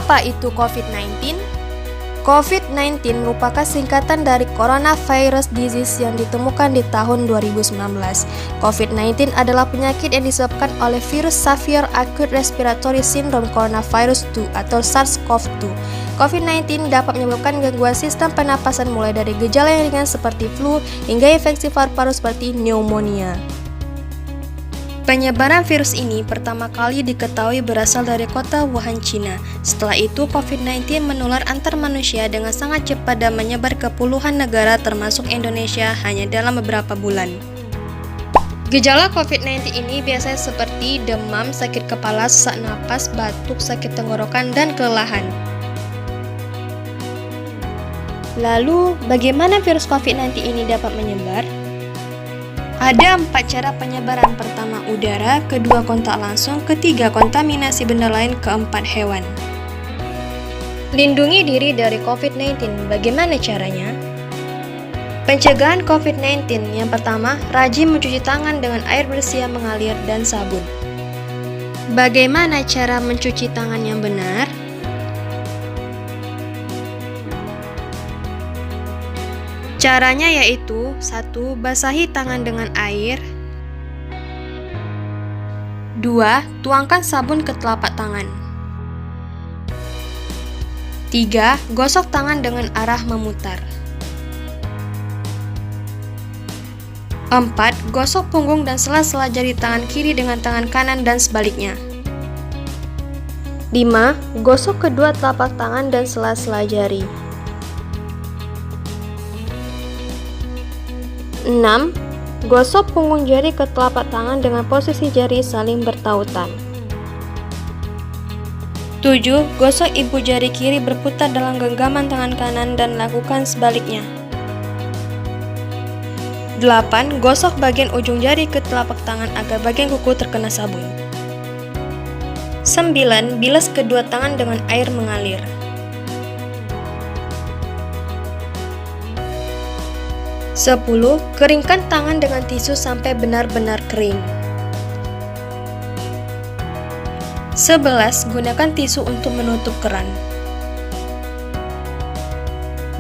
Apa itu COVID-19? COVID-19 merupakan singkatan dari Coronavirus Disease yang ditemukan di tahun 2019. COVID-19 adalah penyakit yang disebabkan oleh virus Severe Acute Respiratory Syndrome Coronavirus 2 atau SARS-CoV-2. COVID-19 dapat menyebabkan gangguan sistem pernapasan mulai dari gejala yang ringan seperti flu hingga infeksi paru-paru seperti pneumonia. Penyebaran virus ini pertama kali diketahui berasal dari kota Wuhan, Cina. Setelah itu, COVID-19 menular antar manusia dengan sangat cepat dan menyebar ke puluhan negara termasuk Indonesia hanya dalam beberapa bulan. Gejala COVID-19 ini biasanya seperti demam, sakit kepala, sesak napas, batuk, sakit tenggorokan, dan kelelahan. Lalu, bagaimana virus COVID-19 ini dapat menyebar? Ada 4 cara penyebaran. Pertama, udara, kedua, kontak langsung, ketiga, kontaminasi benda lain, keempat, hewan. Lindungi diri dari COVID-19. Bagaimana caranya? Pencegahan COVID-19. Yang pertama, rajin mencuci tangan dengan air bersih yang mengalir dan sabun. Bagaimana cara mencuci tangan yang benar? Caranya yaitu 1. Basahi tangan dengan air. 2. Tuangkan sabun ke telapak tangan. 3. Gosok tangan dengan arah memutar. 4. Gosok punggung dan sela-sela jari tangan kiri dengan tangan kanan dan sebaliknya. 5. Gosok kedua telapak tangan dan sela-sela jari. 6. Gosok punggung jari ke telapak tangan dengan posisi jari saling bertautan. 7. Gosok ibu jari kiri berputar dalam genggaman tangan kanan dan lakukan sebaliknya. 8. Gosok bagian ujung jari ke telapak tangan agar bagian kuku terkena sabun. 9. Bilas kedua tangan dengan air mengalir. 10. Keringkan tangan dengan tisu sampai benar-benar kering. 11. Gunakan tisu untuk menutup keran.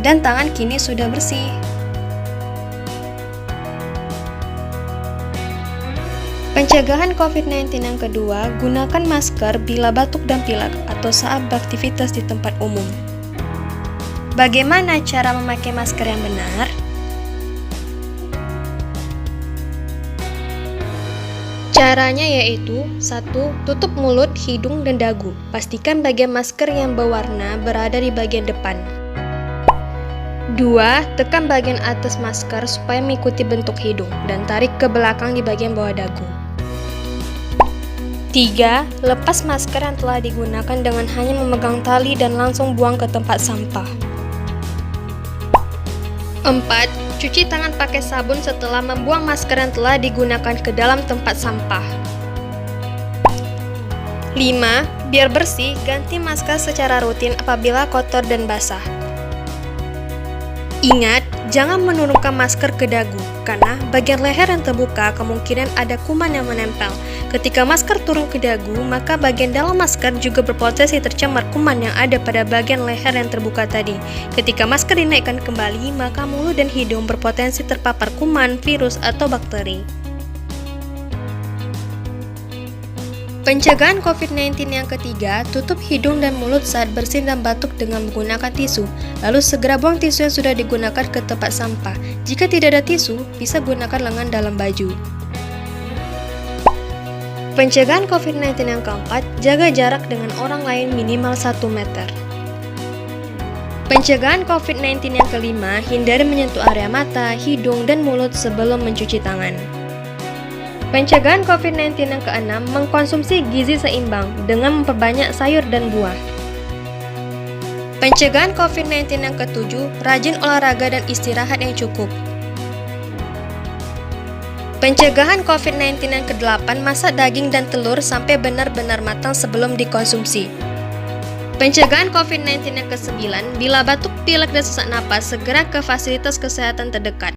Dan tangan kini sudah bersih. Pencegahan COVID-19 yang kedua, gunakan masker bila batuk dan pilek atau saat beraktivitas di tempat umum. Bagaimana cara memakai masker yang benar? Caranya yaitu 1. Tutup mulut, hidung, dan dagu. Pastikan bagian masker yang berwarna berada di bagian depan. 2. Tekan bagian atas masker supaya mengikuti bentuk hidung dan tarik ke belakang di bagian bawah dagu. 3. Lepas masker yang telah digunakan dengan hanya memegang tali dan langsung buang ke tempat sampah. 4. Cuci tangan pakai sabun setelah membuang masker yang telah digunakan ke dalam tempat sampah. 5. Biar bersih, ganti masker secara rutin apabila kotor dan basah. Ingat, jangan menurunkan masker ke dagu, karena bagian leher yang terbuka kemungkinan ada kuman yang menempel. Ketika masker turun ke dagu, maka bagian dalam masker juga berpotensi tercemar kuman yang ada pada bagian leher yang terbuka tadi. Ketika masker dinaikkan kembali, maka mulut dan hidung berpotensi terpapar kuman, virus, atau bakteri. Pencegahan COVID-19 yang ketiga, tutup hidung dan mulut saat bersin dan batuk dengan menggunakan tisu. Lalu segera buang tisu yang sudah digunakan ke tempat sampah. Jika tidak ada tisu, bisa gunakan lengan dalam baju. Pencegahan COVID-19 yang keempat, jaga jarak dengan orang lain minimal 1 meter. Pencegahan COVID-19 yang kelima, hindari menyentuh area mata, hidung, dan mulut sebelum mencuci tangan. Pencegahan COVID-19 yang keenam, mengkonsumsi gizi seimbang dengan memperbanyak sayur dan buah. Pencegahan COVID-19 yang ketujuh, rajin olahraga dan istirahat yang cukup. Pencegahan COVID-19 yang ke-8, masak daging dan telur sampai benar-benar matang sebelum dikonsumsi. Pencegahan COVID-19 yang ke-9, bila batuk, pilek, dan sesak napas, segera ke fasilitas kesehatan terdekat.